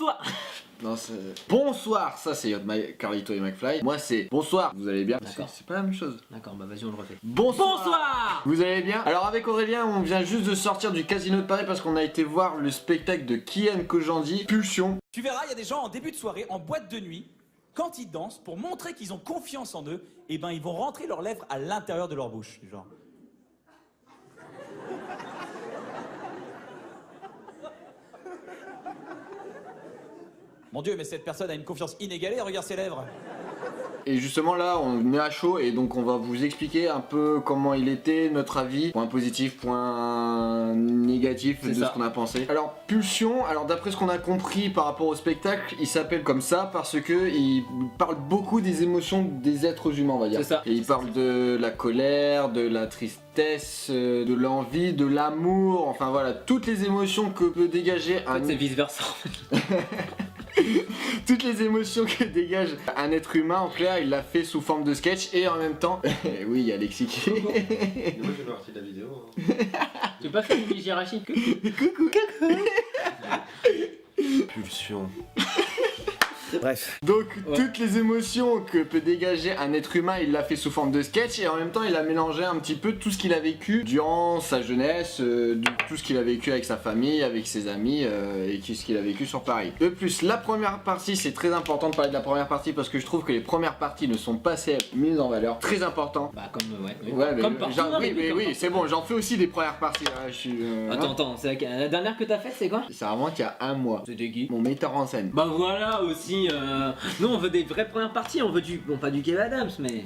Bonsoir. Non, c'est... Bonsoir, ça c'est Carlito et McFly. Moi c'est bonsoir, vous allez bien? C'est pas la même chose. D'accord, bah vas-y on le refait. Bonsoir. Vous allez bien? Alors avec Aurélien, on vient juste de sortir du Casino de Paris parce qu'on a été voir le spectacle de Kian Kojandi, Pulsion. Tu verras, il y a des gens en début de soirée, en boîte de nuit, quand ils dansent, pour montrer qu'ils ont confiance en eux, et ben ils vont rentrer leurs lèvres à l'intérieur de leur bouche, genre. Mon Dieu, mais cette personne a une confiance inégalée, regarde ses lèvres. Et justement là, on est à chaud et donc on va vous expliquer un peu comment il était, notre avis, point positif, point négatif de ce qu'on a pensé. Alors Pulsion, alors d'après ce qu'on a compris par rapport au spectacle, il s'appelle comme ça parce que il parle beaucoup des émotions des êtres humains, on va dire. C'est ça. Et il parle de la colère, de la tristesse, de l'envie, de l'amour, enfin voilà, toutes les émotions que peut dégager un... C'est vice versa. Toutes les émotions que dégage un être humain, en clair, il l'a fait sous forme de sketch et en même temps... oui, il y a Alexis qui... Moi je fais partie de la vidéo. Tu veux pas faire une hiérarchie? Coucou. Pulsion. Bref. Donc toutes les émotions que peut dégager un être humain, il l'a fait sous forme de sketch et en même temps il a mélangé un petit peu tout ce qu'il a vécu durant sa jeunesse, tout ce qu'il a vécu avec sa famille, avec ses amis et tout ce qu'il a vécu sur Paris. De plus, la première partie, c'est très important de parler de la première partie parce que je trouve que les premières parties ne sont pas assez mises en valeur. Très important. Bah comme Ouais, mais comme partout, hein, oui, c'est bon, j'en fais aussi des premières parties. Là, je suis, Attends, c'est la dernière que t'as faite, c'est quoi? Ça remonte il y a un mois. C'était qui? Mon metteur en scène. Bah voilà aussi, nous on veut des vraies premières parties, on veut du... Bon pas du Kev Adams mais...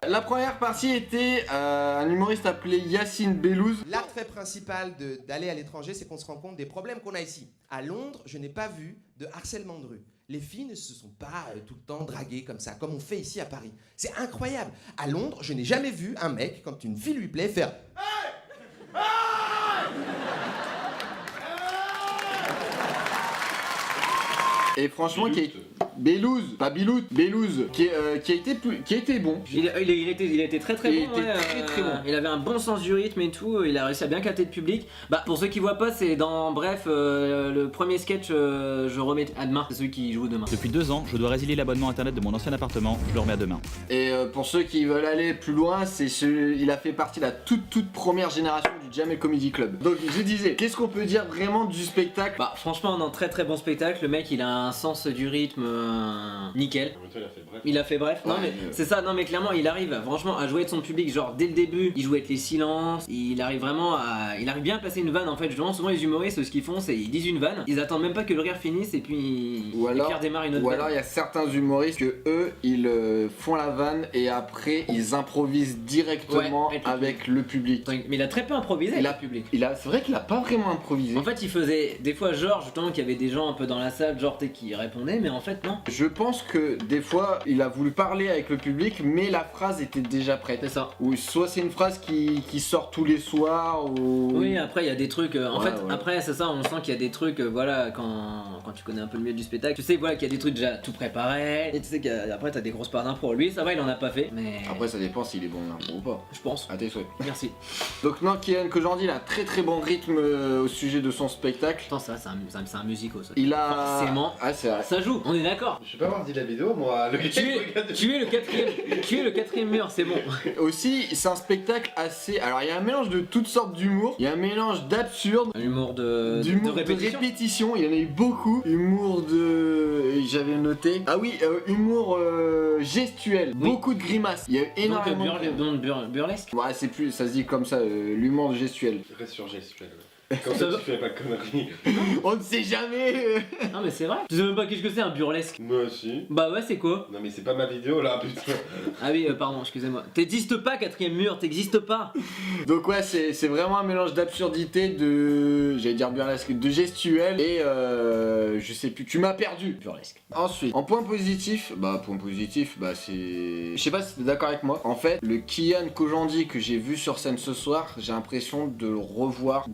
La première partie était un humoriste appelé Yacine Bellouz. L'attrait principal d'aller à l'étranger, c'est qu'on se rend compte des problèmes qu'on a ici. À Londres, je n'ai pas vu de harcèlement de rue. Les filles ne se sont pas tout le temps draguées comme ça, comme on fait ici à Paris. C'est incroyable. À Londres, je n'ai jamais vu un mec, quand une fille lui plaît, faire... Et franchement, Bellouz, pas Bilout, Bellouz, qui a été bon. Il a été très bon. Il était très bon. Il avait un bon sens du rythme et tout, il a réussi à bien capter le public. Bah pour ceux qui voient pas, c'est dans Bref, le premier sketch, je remets à demain, c'est celui qui joue demain. Depuis 2 ans, je dois résilier l'abonnement internet de mon ancien appartement, je le remets à demain. Et pour ceux qui veulent aller plus loin, il a fait partie de la toute première génération du Jamel Comedy Club. Donc je disais, qu'est-ce qu'on peut dire vraiment du spectacle? Bah franchement, un très bon spectacle, le mec il a un sens du rythme nickel. Il a fait bref. Non mais c'est ça, non mais clairement il arrive franchement à jouer de son public, genre dès le début, il joue avec les silences, il arrive bien à placer une vanne en fait. Justement souvent les humoristes ce qu'ils font c'est ils disent une vanne, ils attendent même pas que le rire finisse et puis ils redémarrent une autre vanne. Ou alors il y a certains humoristes que eux ils font la vanne et après ils improvisent directement avec le public. Mais il a très peu improvisé avec le public. C'est vrai qu'il a pas vraiment improvisé. En fait il faisait des fois genre justement qu'il y avait des gens un peu dans la salle genre qui répondaient mais en fait non. Je pense que des fois il a voulu parler avec le public mais la phrase était déjà prête. C'est ça. Ou soit c'est une phrase qui sort tous les soirs ou... Oui après il y a des trucs après c'est ça, on sent qu'il y a des trucs voilà quand tu connais un peu le milieu du spectacle, tu sais voilà qu'il y a des trucs déjà tout préparés et tu sais qu'après t'as des grosses parts d'impro. Lui ça va, il en a pas fait mais... Après ça dépend s'il est bon en impro ou pas. Je pense. À tes souhaits. Merci. Donc non, Kian Kojandi il a un très bon rythme au sujet de son spectacle. Attends ça c'est un musical ça. Il a... Forcément. Ah c'est vrai. Ça joue, on est d'accord. Je sais pas avoir dit la vidéo moi. Tu es le quatrième mur, c'est bon. Aussi c'est un spectacle assez... Alors il y a un mélange de toutes sortes d'humour. Il y a un mélange d'absurde. Un humour de répétition. Il y en a eu beaucoup. Humour de... J'avais noté. Ah oui, humour gestuel. Oui. Beaucoup de grimaces. Il y a eu énormément de burlesque. Ouais c'est plus... Ça se dit comme ça, l'humour gestuel. Reste sur gestuel. Comme ça tu fais pas de conneries. On ne sait jamais. Non mais c'est vrai. Tu sais même pas qu'est-ce que c'est un burlesque. Moi aussi. Bah ouais c'est quoi? Non mais c'est pas ma vidéo là putain. Ah oui pardon excusez-moi. T'existes pas quatrième mur, t'existes pas. Donc ouais c'est vraiment un mélange d'absurdité, de... J'allais dire burlesque, de gestuel et je sais plus, tu m'as perdu. Burlesque. Ensuite, en point positif c'est... Je sais pas si t'es d'accord avec moi. En fait, le Kian Kojandi que j'ai vu sur scène ce soir, j'ai l'impression de le revoir,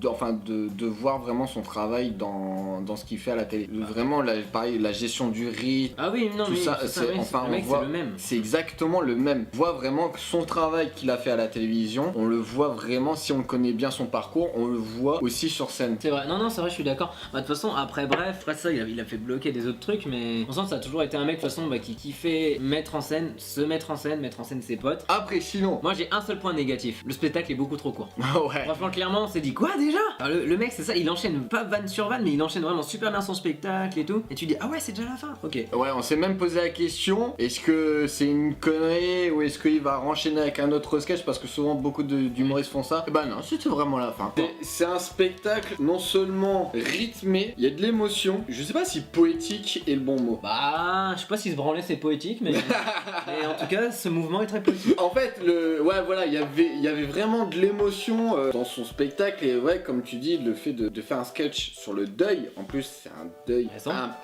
de voir vraiment son travail dans ce qu'il fait à la télé. Vraiment, pareil, la gestion du rythme. Ah oui, non, tout mais ça, c'est enfin, le mec, on voit, c'est le même. c'est exactement le même. On voit vraiment que son travail qu'il a fait à la télévision, on le voit vraiment, si on connaît bien son parcours, on le voit aussi sur scène. C'est vrai, non, c'est vrai, je suis d'accord. Bah, de toute façon, après ça, il a fait bloquer des autres trucs, mais on sent que ça a toujours été un mec, de toute façon, qui kiffait mettre en scène ses potes. Après, sinon. Moi, j'ai un seul point négatif. Le spectacle est beaucoup trop court. Ouais. Franchement, clairement, on s'est dit quoi déjà? Alors, le mec, c'est ça, il enchaîne pas vanne sur vanne, mais il enchaîne vraiment super bien son spectacle et tout. Et tu dis, ah ouais, c'est déjà la fin. Ok. Ouais, on s'est même posé la question, est-ce que c'est une connerie ou est-ce qu'il va enchaîner avec un autre sketch, parce que souvent beaucoup d'humoristes font ça. Et bah non, c'était vraiment la fin. C'est un spectacle non seulement rythmé, il y a de l'émotion, je sais pas si poétique est le bon mot. Bah, je sais pas si se branler c'est poétique, mais en tout cas, ce mouvement est très poétique. En fait, ouais, voilà, il y avait vraiment de l'émotion dans son spectacle, et ouais, comme tu dis, le fait de faire un sketch sur le deuil, en plus c'est un deuil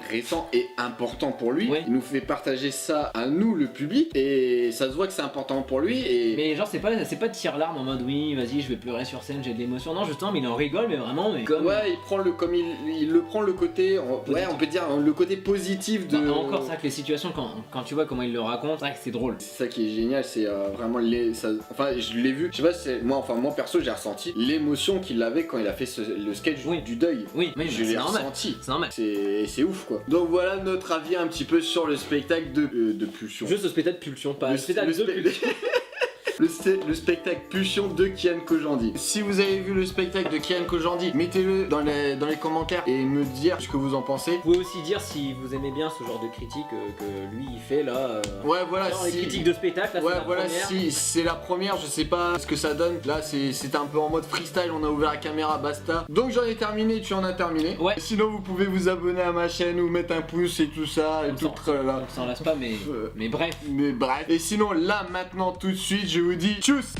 récent et important pour lui. Oui. Il nous fait partager ça à nous, le public, et ça se voit que c'est important pour lui. Et mais genre, c'est pas de tire-larme en mode oui, vas-y, je vais pleurer sur scène, j'ai de l'émotion. Non, justement, mais il en rigole, mais vraiment, mais comme. Ouais, il prend le côté, ouais, on peut dire le côté positif de. Bah, encore ça, que les situations, quand tu vois comment il le raconte, c'est drôle. C'est ça qui est génial, c'est vraiment enfin, je l'ai vu, je sais pas, moi perso, j'ai ressenti l'émotion qu'il avait quand il a fait le sketch du deuil. Oui, mais je l'ai ressenti. C'est normal. C'est ouf quoi. Donc voilà notre avis un petit peu sur le spectacle de Pulsion. Juste le spectacle Pulsion, pas le spectacle de Pulsion. Le spectacle Pulsion de Kian Kojandi. Si vous avez vu le spectacle de Kian Kojandi, mettez-le dans les commentaires et me dire ce que vous en pensez. Vous pouvez aussi dire si vous aimez bien ce genre de critique que lui il fait là. Ouais, voilà. Genre les critiques de spectacle, là, ouais, c'est voilà. première. Si c'est la première, je sais pas ce que ça donne. Là, c'était un peu en mode freestyle. On a ouvert la caméra, basta. Donc j'en ai terminé. Tu en as terminé. Ouais. Sinon, vous pouvez vous abonner à ma chaîne ou mettre un pouce et tout ça et tout là. On s'en lasse pas, mais bref. Mais bref. Et sinon, là, maintenant, tout de suite, je vous dis tchuss.